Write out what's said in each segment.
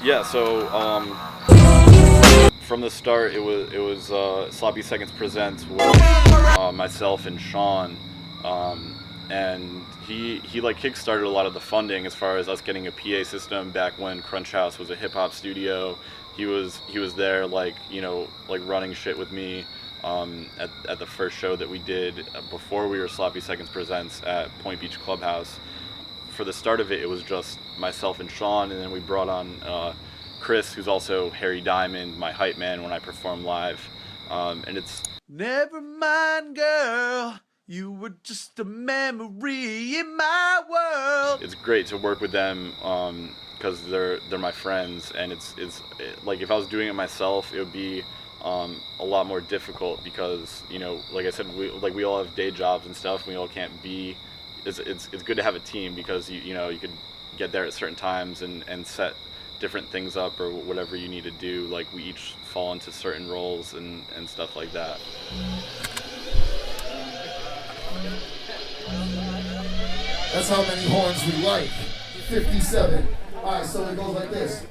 Yeah, so from the start, it was Sloppy Seconds Presents with myself and Sean, and he like kickstarted a lot of the funding as far as us getting a PA system back when Crunchhouse was a hip hop studio. He was there like like running shit with me at the first show that we did before we were Sloppy Seconds Presents at Point Beach Clubhouse. For the start of it, it was just myself and Sean, and then we brought on Chris, who's also Harry Diamond, my hype man when I perform live. And it's Never mind, girl. You were just a memory in my world. it's great to work with them because they're my friends, and like if I was doing it myself, it would be a lot more difficult because like I said, we all have day jobs and stuff. And we all can't be. It's good to have a team because you could get there at certain times and set different things up or whatever you need to do. Like we each fall into certain roles and stuff like that. That's how many horns we like. 57. Alright, so it goes like this.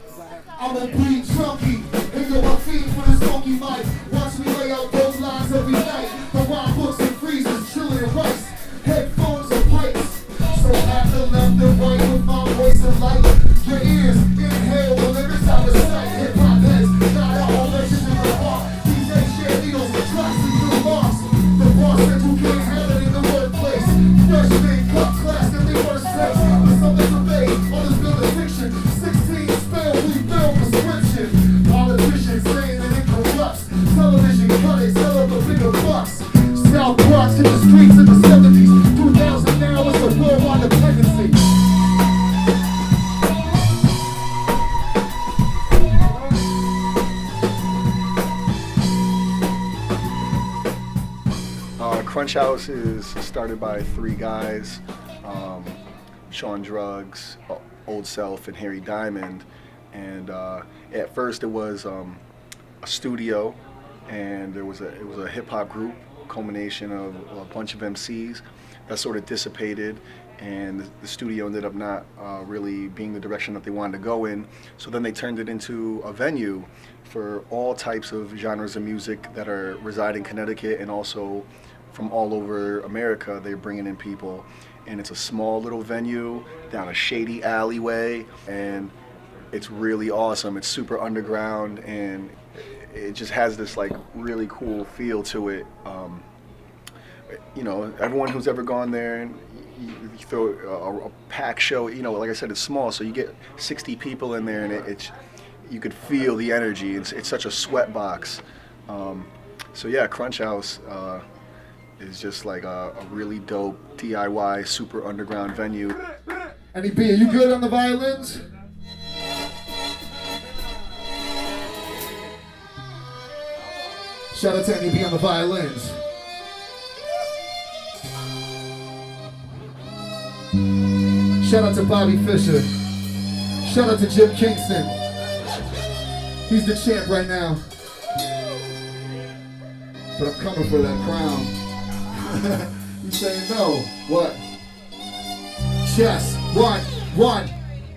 I'm a beat junkie, and yo, I feed for this funky mic. Watch me lay out those lines every night. The rhyme books and freezers, chilling and rice. Headphones and pipes. So after left and right with my voice and light. Your ears inhale the lyrics out of sight. Hip hop heads, got our own legends in the bar. DJ share needles with tracks and new marks. The boss said you can't have it in the workplace. Freshman, cut class, and they first place. But something's a fade, others build a fiction. 16 spell, we build prescription. Politicians saying that it corrupts. Television cut it, sell up a bigger bucks. South Bronx hit the streets in the 70s. 2000 now is a worldwide dependency. Crunchhouse is started by three guys, Sean Drugs, Old Self, and Harry Diamond. And at first it was a studio, and it was a hip hop group, culmination of a bunch of MCs that sort of dissipated, and the studio ended up not really being the direction that they wanted to go in. So then they turned it into a venue for all types of genres of music that are reside in Connecticut and also from all over America. They're bringing in people, and it's a small little venue down a shady alleyway, and it's really awesome. It's super underground, and it just has this like really cool feel to it. Everyone who's ever gone there, and you throw a pack show, like I said, it's small, so you get 60 people in there, and you could feel the energy. It's such a sweat box. So yeah, Crunchhouse is just like a really dope DIY super underground venue. Andy B, are you good on the violins? Shout out to Andy B on the violins. Shout out to Bobby Fischer. Shout out to Jim Kingston. He's the champ right now. But I'm coming for that crown. You saying no? What? Chess. One.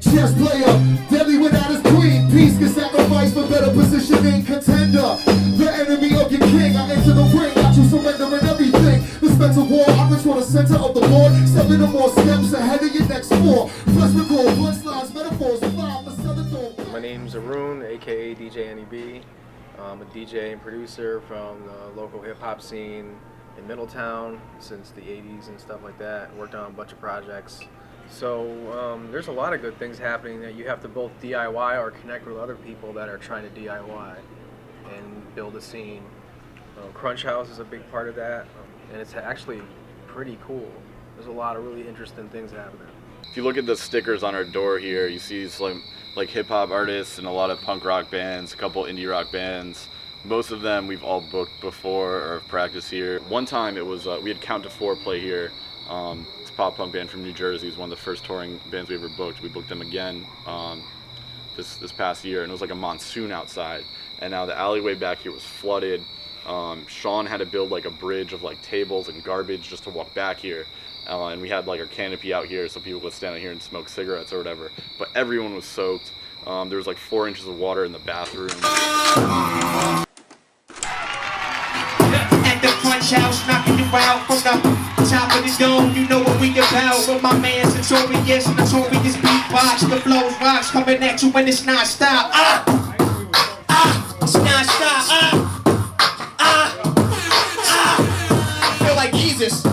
Chess player. Deadly without his queen. Peace can sacrifice for better positioning. Contender. The enemy of your king. I enter the ring. Got you surrendering everything. The mental war. I control the center of the board. 7 or more steps ahead of your next 4. Plus record punchlines, metaphors. 5 the 7th door. My name's Arun, aka DJ Annie B. I'm a DJ and producer from the local hip hop scene in Middletown since the 80s and stuff like that. Worked on a bunch of projects. So there's a lot of good things happening that you have to both DIY or connect with other people that are trying to DIY and build a scene. Crunchhouse is a big part of that, and it's actually pretty cool. There's a lot of really interesting things happening. If you look at the stickers on our door here, you see some like hip hop artists and a lot of punk rock bands, a couple indie rock bands. Most of them we've all booked before or have practiced here. One time it was we had Count to Four play here. It's a pop punk band from New Jersey. It's one of the first touring bands we ever booked. We booked them again this past year, and it was like a monsoon outside. And now the alleyway back here was flooded. Sean had to build like a bridge of like tables and garbage just to walk back here. And we had like our canopy out here so people could stand out here and smoke cigarettes or whatever. But everyone was soaked. There was like 4 inches of water in the bathroom. At the Crunchhouse, knocking you out from the top of the dome. You know what we about. With my man Notorious beatbox. The flows rocks coming at you when it's non-stop. It's non-stop. Feel like Jesus.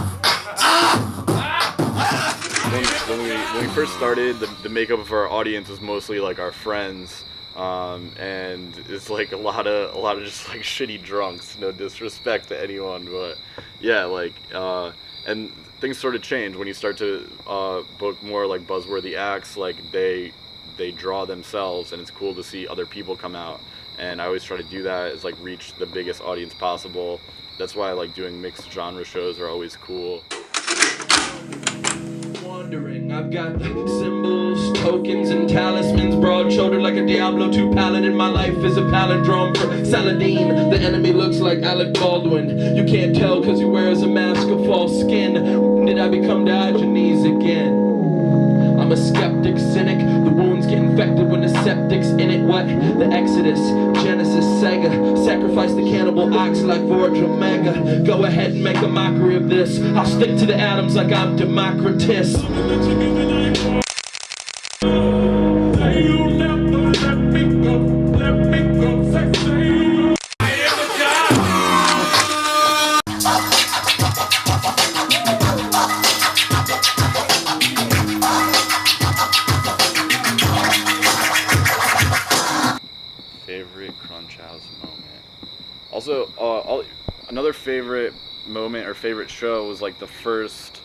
When we first started, the makeup of our audience was mostly like our friends, and it's like a lot of just like shitty drunks. No disrespect to anyone, but yeah, like and things sort of change when you start to book more like buzzworthy acts. Like they draw themselves, and it's cool to see other people come out. And I always try to do that, is like reach the biggest audience possible. That's why I like doing mixed genre shows are always cool. I've got symbols, tokens, and talismans, broad-shouldered like a Diablo 2 paladin. My life is a palindrome for Saladin. The enemy looks like Alec Baldwin. You can't tell cause he wears a mask of false skin. Did I become Diogenes again? I'm a skeptic, cynic. The wounds get infected when the septic's in it. What? The Exodus, Genesis, Sega. Sacrifice the cannibal ox like Vorge Omega. Go ahead and make a mockery of this. I'll stick to the atoms like I'm Democritus. Favorite Crunchhouse moment. Also, another favorite moment or favorite show was like the first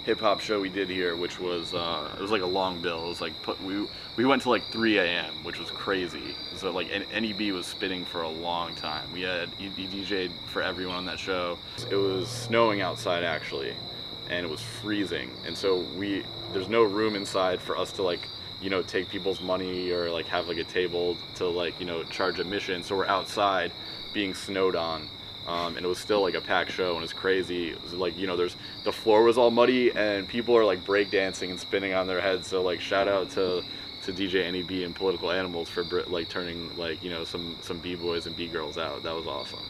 hip hop show we did here, which was it was like a long bill. It was like we went to like 3 a.m., which was crazy. So like NEB was spinning for a long time. He DJ'd for everyone on that show. It was snowing outside actually, and it was freezing. And so there's no room inside for us to like, you know, take people's money or like have like a table to like, you know, charge admission. So we're outside being snowed on, and it was still like a packed show, and it's crazy. It was like, you know, the floor was all muddy and people are like breakdancing and spinning on their heads. So like shout out to DJ NEB and Political Animals for like turning like, you know, some b-boys and b-girls out. That was awesome.